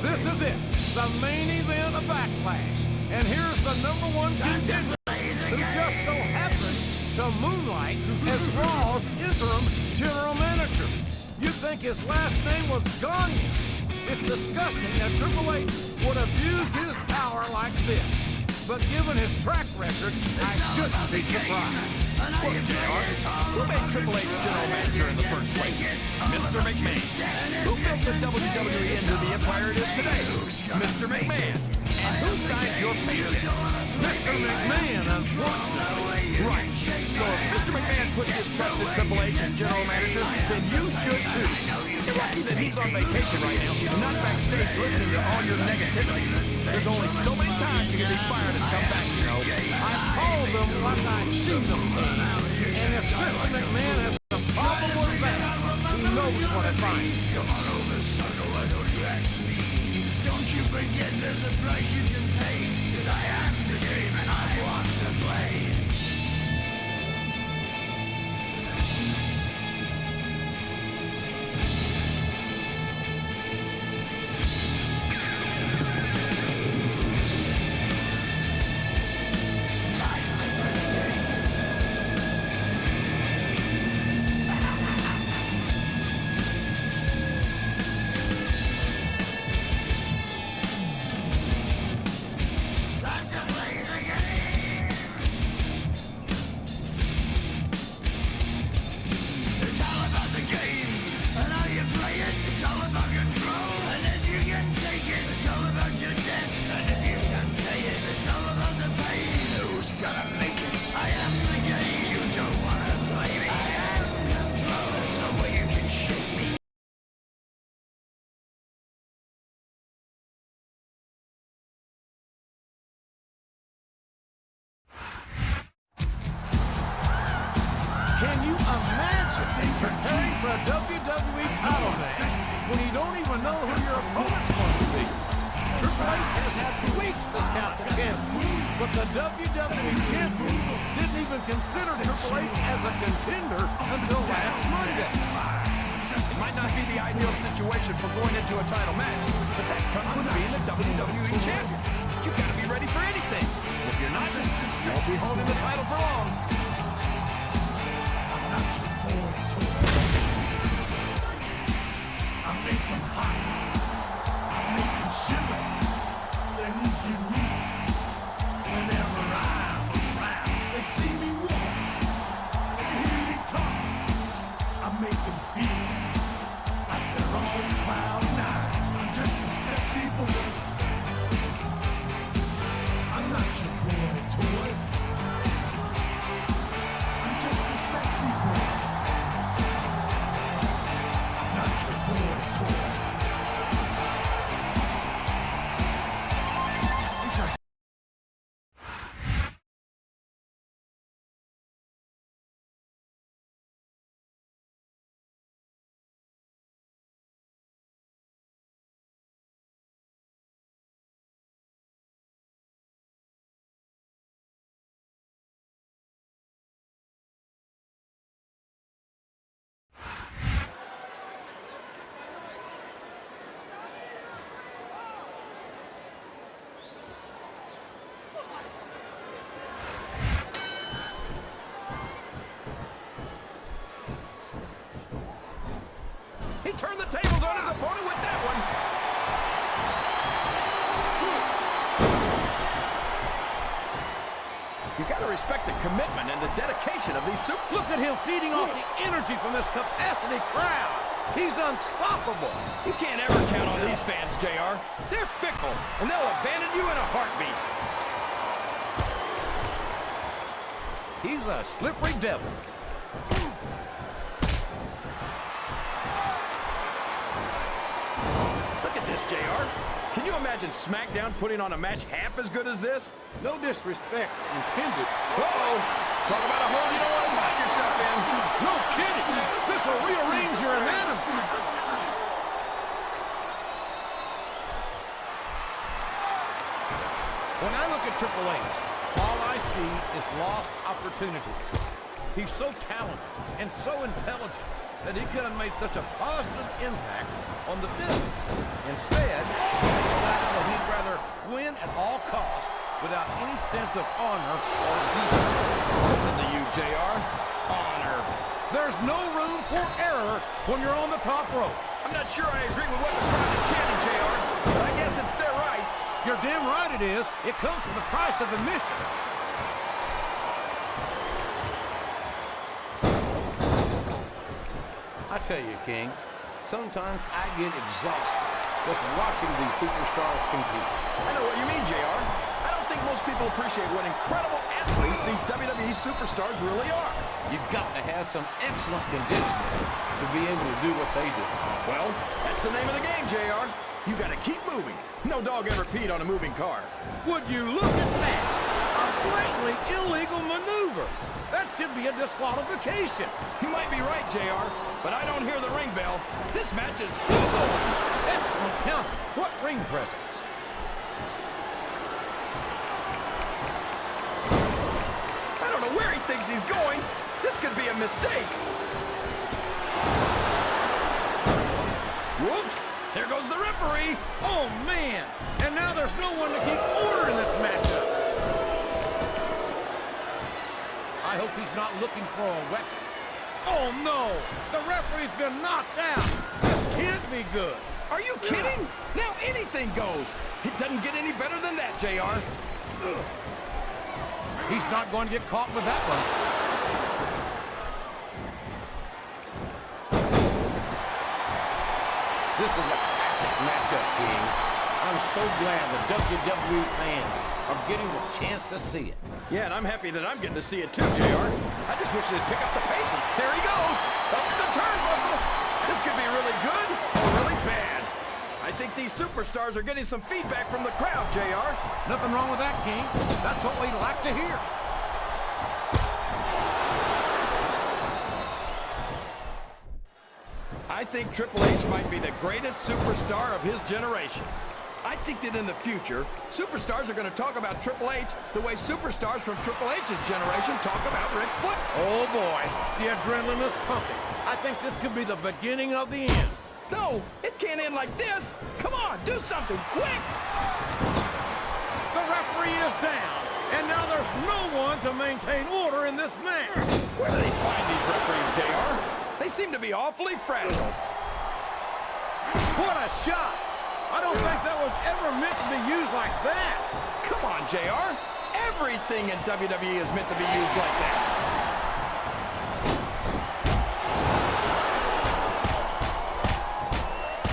This is it, the main event of Backlash. And here's the #1 contender, who just so happens to moonlight as Raw's interim general manager. You'd think his last name was Gagne. It's disgusting that Triple H would abuse his power like this. But given his track record, I shouldn't be surprised. Look, JR, who made Triple H general manager in the first place? Mr. McMahon. Who built the WWE into the empire it is today? Mr. McMahon. And who signs your paycheck? Mr. McMahon, unfortunately. Right. So if Mr. McMahon puts his trust in Triple H as general manager, then you should too. You're lucky that he's on vacation right now and not backstage listening to all your negativity. There's only so many times you can be fired and come back, you know. I call them what I see them being. And if Mr. McMahon has a problem with that, he knows what it finds. Come on over, sucker, why don't you ask me? Don't you forget there's a price you can pay, 'cause I am the game and I want to play. Can you imagine preparing for a WWE title match when you don't even know who your opponent's going to be? Triple H has had weeks to scout against you, but the WWE champion didn't even consider Triple H as a contender until last Monday. It might not be the ideal situation for going into a title match, but that comes with being the WWE champion. You gotta be ready for anything. If you're not, you won't be holding the title for long. I make them hot, I make them shiver, their knees get weak. Whenever I'm around, they see me walk, they hear me talk. I make them feel like they're on cloud nine. I'm just a sexy boy. I'm not your boy toy. I'm just a sexy boy. Not your boy toy. He turned the tables on his opponent with that one. You gotta respect the commitment and the dedication of these super... Look at him feeding off the energy from this capacity crowd. He's unstoppable. You can't ever count on these fans, JR. They're fickle, and they'll abandon you in a heartbeat. He's a slippery devil. Look at this, JR. Can you imagine Smackdown putting on a match half as good as this? No disrespect intended. Uh-oh. Talk about a hole you don't want to find yourself in. No kidding. This will rearrange your anatomy. When I look at Triple H, all I see is lost opportunities. He's so talented and so intelligent that he could have made such a positive impact on the business. Instead, he decided that he'd rather win at all costs without any sense of honor or decency. Listen to you, JR. Honor. There's no room for error when you're on the top rope. I'm not sure I agree with what the crowd is chanting, JR, but I guess it's their right. You're damn right it is. It comes with the price of admission. I tell you, King, sometimes I get exhausted just watching these superstars compete. I know what you mean, JR. I don't think most people appreciate what incredible athletes these WWE superstars really are. You've got to have some excellent conditioning to be able to do what they do. Well, that's the name of the game, JR. You gotta keep moving. No dog ever peed on a moving car. Would you look at that? A blatantly illegal maneuver. That should be a disqualification. You might be right, JR, but I don't hear the ring bell. This match is still going. Excellent counter. What ring presence? I don't know where he thinks he's going. This could be a mistake. Whoops! There goes the referee. Oh, man. And now there's no one to keep order in this matchup. I hope he's not looking for a weapon. Oh, no. The referee's been knocked out. This can't be good. Are you kidding? Now anything goes. It doesn't get any better than that, JR. He's not going to get caught with that one. This is a classic matchup, King. I'm so glad the WWE fans are getting the chance to see it. Yeah, and I'm happy that I'm getting to see it too, JR. I just wish they'd pick up the pace. There he goes. Up the turnbuckle. This could be really good or really bad. I think these superstars are getting some feedback from the crowd, JR. Nothing wrong with that, King. That's what we like to hear. I think Triple H might be the greatest superstar of his generation. I think that in the future, superstars are going to talk about Triple H the way superstars from Triple H's generation talk about Ric Flair. Oh, boy. The adrenaline is pumping. I think this could be the beginning of the end. No, it can't end like this. Come on, do something quick. The referee is down, and now there's no one to maintain order in this match. Where do they find these referees, JR? They seem to be awfully fragile. What a shot! I don't think that was ever meant to be used like that. Come on, JR. Everything in WWE is meant to be used like that.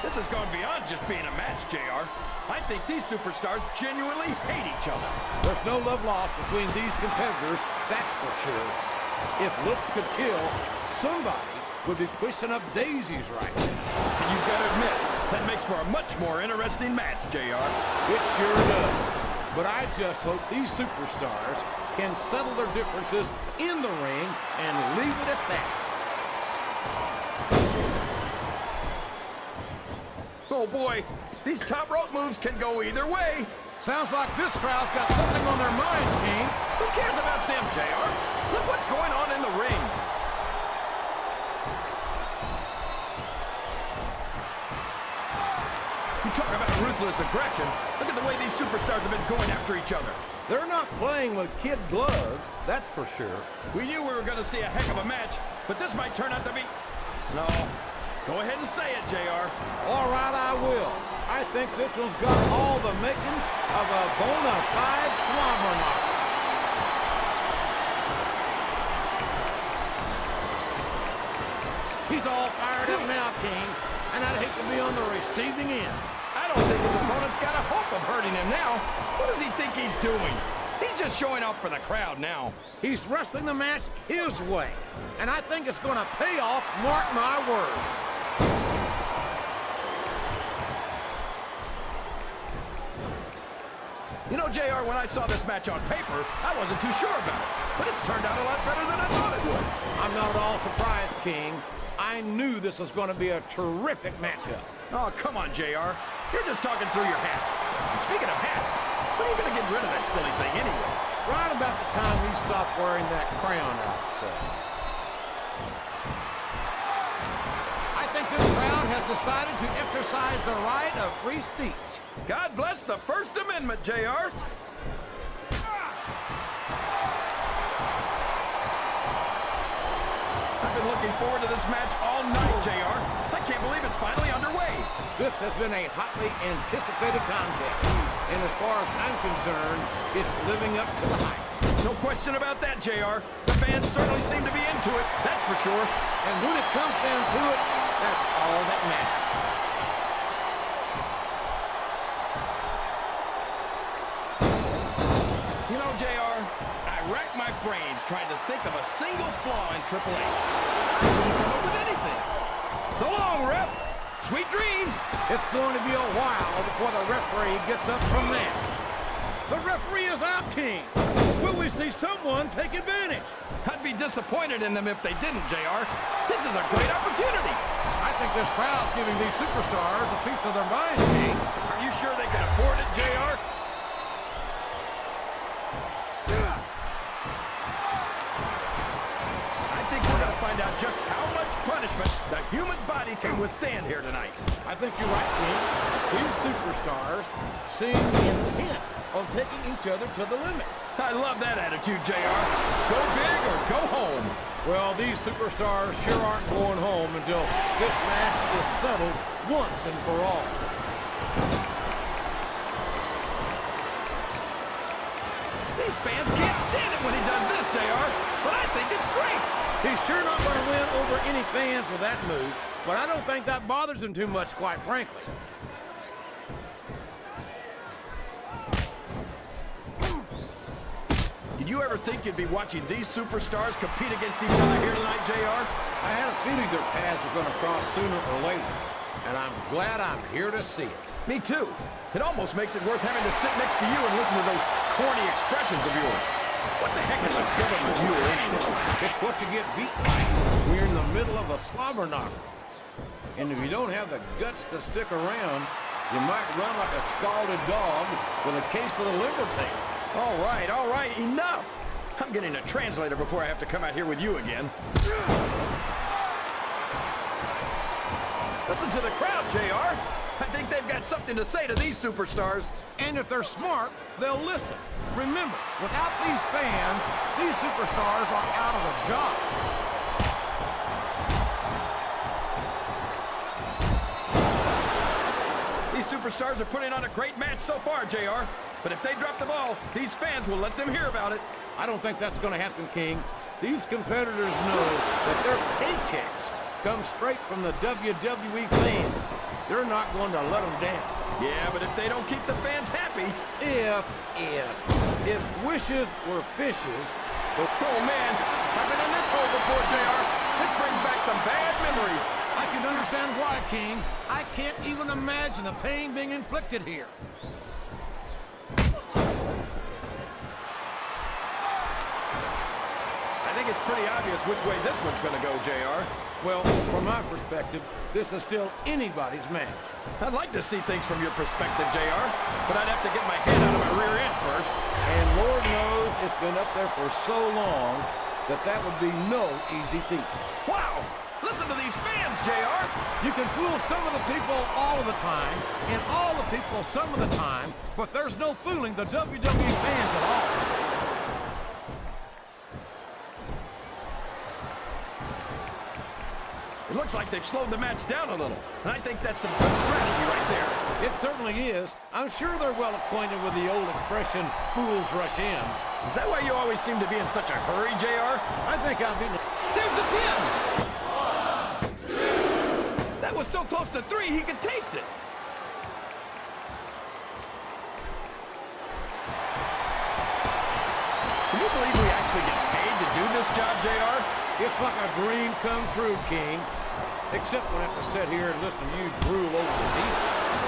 This has gone beyond just being a match, JR. I think these superstars genuinely hate each other. There's no love lost between these competitors, that's for sure. If looks could kill, somebody would be pushing up daisies right now. And you've got to admit, that makes for a much more interesting match, JR. It sure does. But I just hope these superstars can settle their differences in the ring and leave it at that. Oh boy, these top rope moves can go either way. Sounds like this crowd's got something on their minds, King. Who cares about them, JR? Look what's going on in the ring. You talk about ruthless aggression. Look at the way these superstars have been going after each other. They're not playing with kid gloves, that's for sure. We knew we were going to see a heck of a match, but this might turn out to be... No. Go ahead and say it, JR. All right, I will. I think this one's got all the makings of a bona fide slobber knocker. He's all fired up now, King, and I'd hate to be on the receiving end. I don't think his opponent's got a hope of hurting him now. What does he think he's doing? He's just showing off for the crowd now. He's wrestling the match his way, and I think it's going to pay off, mark my words. You know, JR, when I saw this match on paper, I wasn't too sure about it. But it's turned out a lot better than I thought it would. I'm not at all surprised, King. I knew this was going to be a terrific matchup. Oh, come on, JR. You're just talking through your hat. And speaking of hats, when are you going to get rid of that silly thing anyway? Right about the time you stop wearing that crown outside. I think this crowd has decided to exercise the right of free speech. God bless the First Amendment, JR. I've been looking forward to this match all night, JR. I can't believe it's finally underway. This has been a hotly anticipated contest, and as far as I'm concerned, it's living up to the hype. No question about that, JR. The fans certainly seem to be into it, that's for sure. And when it comes down to it, that's all that matters. You know, JR, I racked my brains trying to think of a single flaw in Triple H. I couldn't come up with anything. So long, ref. Sweet dreams. It's going to be a while before the referee gets up from that. The referee is out, King. Will we see someone take advantage? I'd be disappointed in them if they didn't, JR. This is a great opportunity. I think this crowd's giving these superstars a piece of their minds, King. Are you sure they can afford it, JR? I think we're going to find out just how much punishment the human body can withstand here tonight. I think you're right, King. These superstars seem intent on taking each other to the limit. I love that attitude, JR. Go big or go home. Well, these superstars sure aren't going home until this match is settled once and for all. These fans can't stand it when he does this, JR, but I think it's great. He's sure not going to win over any fans with that move, but I don't think that bothers him too much, quite frankly. Did you ever think you'd be watching these superstars compete against each other here tonight, JR? I had a feeling their paths were going to cross sooner or later, and I'm glad I'm here to see it. Me too. It almost makes it worth having to sit next to you and listen to those corny expressions of yours. What the heck is a government mule anyway? It's what you get beat by when you're in the middle of a slobber knocker. And if you don't have the guts to stick around, you might run like a scalded dog with a case of the liver tape. All right, enough! I'm getting a translator before I have to come out here with you again. Listen to the crowd, JR. I think they've got something to say to these superstars. And if they're smart, they'll listen. Remember, without these fans, these superstars are out of a job. These superstars are putting on a great match so far, JR. But if they drop the ball, these fans will let them hear about it. I don't think that's going to happen, King. These competitors know that their paychecks come straight from the WWE fans. They're not going to let them down. Yeah, but if they don't keep the fans happy... If wishes were fishes... Oh, man, I've been in this hole before, JR. This brings back some bad memories. I can understand why, King. I can't even imagine the pain being inflicted here. I think it's pretty obvious which way this one's going to go, JR. Well, from my perspective, this is still anybody's match. I'd like to see things from your perspective, JR, but I'd have to get my head out of my rear end first. And Lord knows it's been up there for so long that that would be no easy feat. Wow! Listen to these fans, JR! You can fool some of the people all of the time, and all the people some of the time, but there's no fooling the WWE fans at all. It looks like they've slowed the match down a little, and I think that's some good strategy right there. It certainly is. I'm sure they're well acquainted with the old expression, fools rush in. Is that why you always seem to be in such a hurry, JR? I think I'll be... There's the pin! 1, 2. That was so close to 3, he could taste it. Can you believe we actually get paid to do this job, JR? It's like a dream come true, King. Except when I have to sit here and listen to you drool over the deep.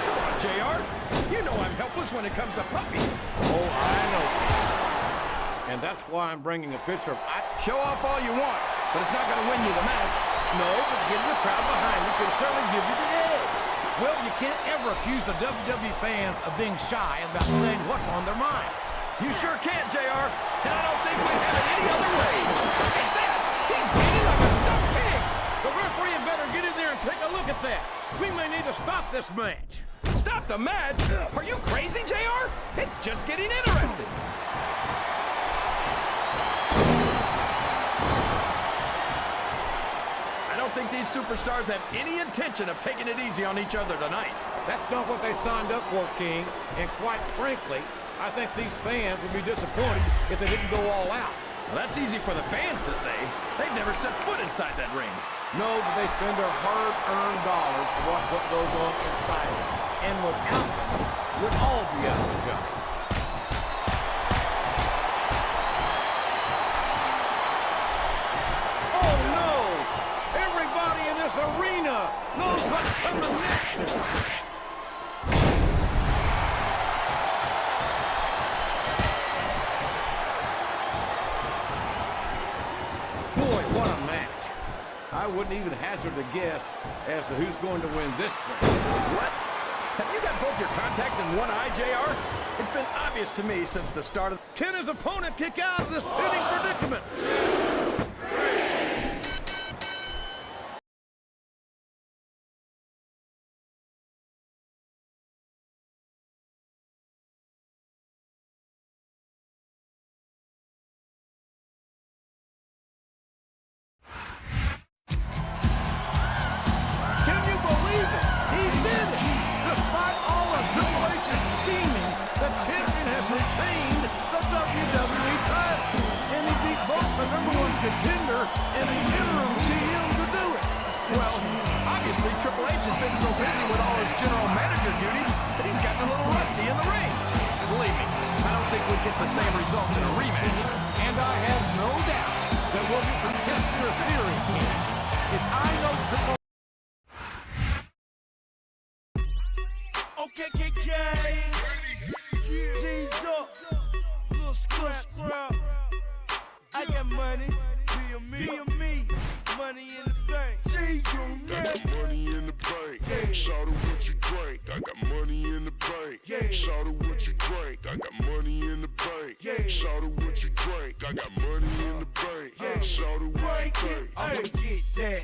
Come on, JR. You know I'm helpless when it comes to puppies. Oh, I know. And that's why I'm bringing a picture of... Show off all you want, but it's not going to win you the match. No, but getting the crowd behind you can certainly give you the edge. Well, you can't ever accuse the WWE fans of being shy about saying what's on their minds. You sure can't, JR. And I don't think we have it any other way. Look at that. He's bleeding like a stuffed pig. The referee had better get in there and take a look at that. We may need to stop this match. Stop the match? Are you crazy, JR? It's just getting interesting. I don't think these superstars have any intention of taking it easy on each other tonight. That's not what they signed up for, King. And quite frankly, I think these fans would be disappointed if they didn't go all out. Well, that's easy for the fans to say. They've never set foot inside that ring. No, but they spend their hard-earned dollars to watch what goes on inside it. And without them, we'd all be out of the job. Oh, no! Everybody in this arena knows what's coming next. Boy, what a match. I wouldn't even hazard a guess as to who's going to win this thing. What? Have you got both your contacts in one eye, JR? It's been obvious to me since the start of... Can his opponent kick out of this pinning predicament? Can you believe it? He did it! Despite all of Triple H's scheming, the champion has retained the WWE title. And he beat both the #1 contender and the interim GM to do it. Well, obviously Triple H has been so busy with all his general manager duties that he's gotten a little rusty in the ring. Believe me, I don't think we'd get the same results in a rematch. And I have no doubt that we'll get to test your theory, Ken. If I know Triple Okay, G's up, little scrap. I got money, be a me, money in the bank. G's on I that. got money in the bank. Shout out what you drink. I got money in the bank. Shout out what you drink. I got money in the bank. Shout out what you drink. I got money in the bank. Shout out what you drink. I'ma get that.